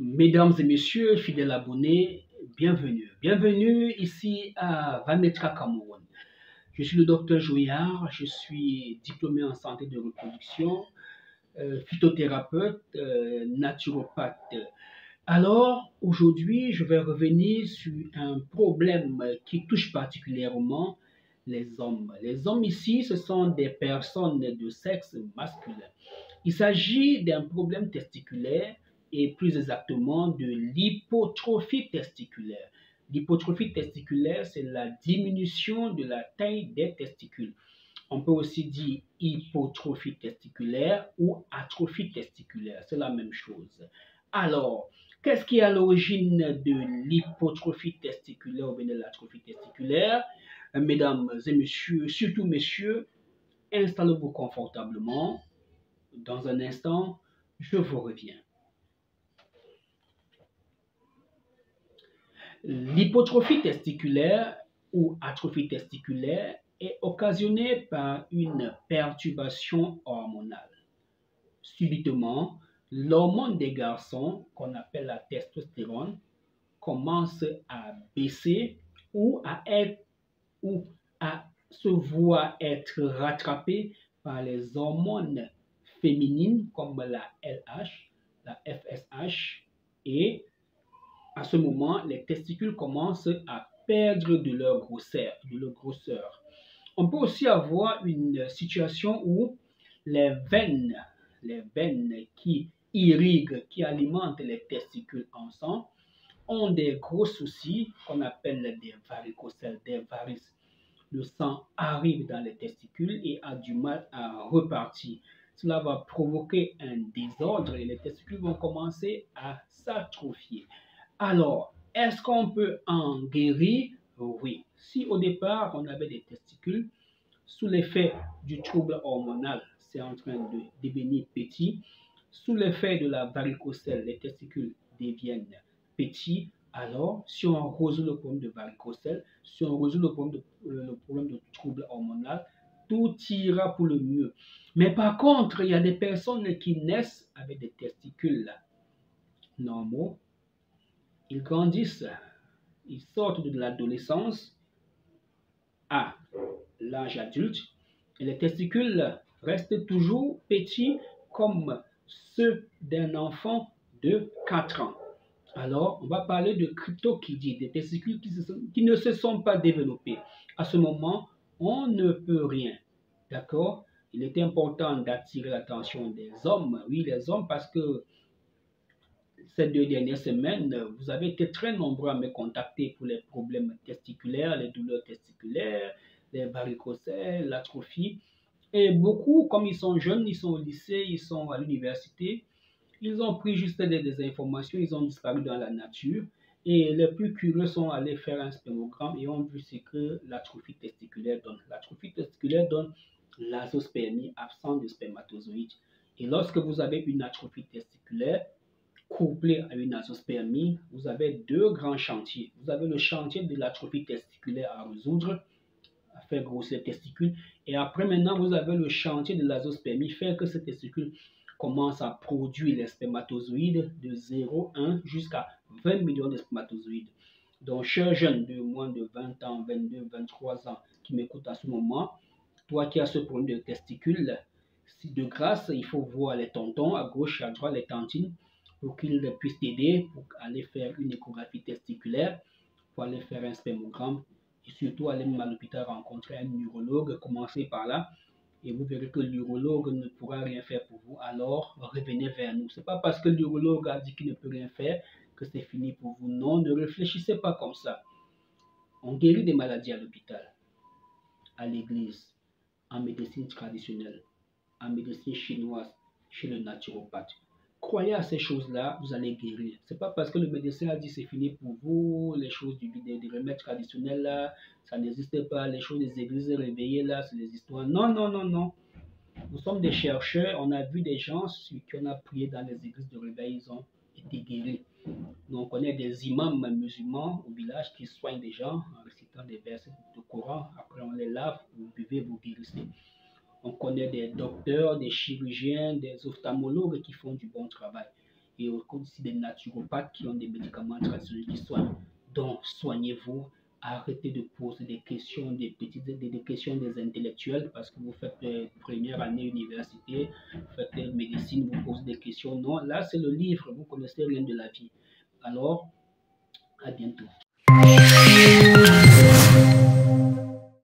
Mesdames et messieurs, fidèles abonnés, bienvenue. Bienvenue ici à Vametra, Cameroun. Je suis le docteur Jouillard, je suis diplômé en santé de reproduction, phytothérapeute, naturopathe. Alors, aujourd'hui, je vais revenir sur un problème qui touche particulièrement les hommes. Les hommes ici, ce sont des personnes de sexe masculin. Il s'agit d'un problème testiculaire et plus exactement de l'hypotrophie testiculaire. L'hypotrophie testiculaire, c'est la diminution de la taille des testicules. On peut aussi dire hypotrophie testiculaire ou atrophie testiculaire, c'est la même chose. Alors, qu'est-ce qui est à l'origine de l'hypotrophie testiculaire ou bien de l'atrophie testiculaire? Mesdames et messieurs, surtout messieurs, installez-vous confortablement. Dans un instant, je vous reviens. L'hypotrophie testiculaire ou atrophie testiculaire est occasionnée par une perturbation hormonale. Subitement, l'hormone des garçons, qu'on appelle la testostérone, commence à baisser ou à se voir être rattrapée par les hormones féminines comme la LH, la FSH, et à ce moment, les testicules commencent à perdre de leur grosseur. On peut aussi avoir une situation où les veines qui irriguent, qui alimentent les testicules en sang, ont des gros soucis qu'on appelle des varicocèles, des varices. Le sang arrive dans les testicules et a du mal à repartir. Cela va provoquer un désordre et les testicules vont commencer à s'atrophier. Alors, est-ce qu'on peut en guérir? Oui. Si au départ, on avait des testicules, sous l'effet du trouble hormonal, c'est en train de devenir petit. Sous l'effet de la varicocèle, les testicules deviennent petits. Alors, si on résout le problème de varicocèle, si on résout le problème de trouble hormonal, tout ira pour le mieux. Mais par contre, il y a des personnes qui naissent avec des testicules normaux. Ils grandissent, ils sortent de l'adolescence à l'âge adulte et les testicules restent toujours petits comme ceux d'un enfant de 4 ans. Alors, on va parler de cryptorchidie, des testicules qui ne se sont pas développés. À ce moment, on ne peut rien. D'accord? Il est important d'attirer l'attention des hommes, oui, les hommes, parce que ces 2 dernières semaines, vous avez été très nombreux à me contacter pour les problèmes testiculaires, les douleurs testiculaires, les varicocèles, l'atrophie. Et beaucoup, comme ils sont jeunes, ils sont au lycée, ils sont à l'université, ils ont pris juste des informations, ils ont disparu dans la nature. Et les plus curieux sont allés faire un spermogramme et ont vu ce que l'atrophie testiculaire donne. L'atrophie testiculaire donne l'azospermie, absence de spermatozoïdes. Et lorsque vous avez une atrophie testiculaire, couplé à une azospermie, vous avez 2 grands chantiers. Vous avez le chantier de l'atrophie testiculaire à résoudre, à faire grossir les testicules. Et après, maintenant, vous avez le chantier de l'azospermie, faire que ces testicules commencent à produire les spermatozoïdes de 0,1 jusqu'à 20 millions de spermatozoïdes. Donc, chers jeunes de moins de 20 ans, 22, 23 ans qui m'écoutent à ce moment, toi qui as ce problème de testicules, de grâce, il faut voir les tontons à gauche et à droite, les tantines, pour qu'ils puissent t'aider pour aller faire une échographie testiculaire, pour aller faire un spermogramme et surtout aller même à l'hôpital rencontrer un urologue, commencez par là et vous verrez que l'urologue ne pourra rien faire pour vous, alors revenez vers nous. Ce n'est pas parce que l'urologue a dit qu'il ne peut rien faire que c'est fini pour vous. Non, ne réfléchissez pas comme ça. On guérit des maladies à l'hôpital, à l'église, en médecine traditionnelle, en médecine chinoise, chez le naturopathe. Croyez à ces choses-là, vous allez guérir. Ce n'est pas parce que le médecin a dit c'est fini pour vous, les choses des remèdes traditionnels là, ça n'existe pas, les choses des églises réveillées là, c'est des histoires. Non, non, non, non. Nous sommes des chercheurs, on a vu des gens sur qui on a prié dans les églises de réveil, ils ont été guéris. Nous, on connaît des imams musulmans au village qui soignent des gens en récitant des versets du Coran. Après, on les lave, vous buvez, vous guérissez. On connaît des docteurs, des chirurgiens, des ophtalmologues qui font du bon travail. et aussi des naturopathes qui ont des médicaments traditionnels qui soignent. Donc, soignez-vous. Arrêtez de poser des questions, des questions des intellectuels parce que vous faites première année université, vous faites médecine, vous posez des questions. Non, là, c'est le livre. Vous connaissez rien de la vie. Alors, à bientôt.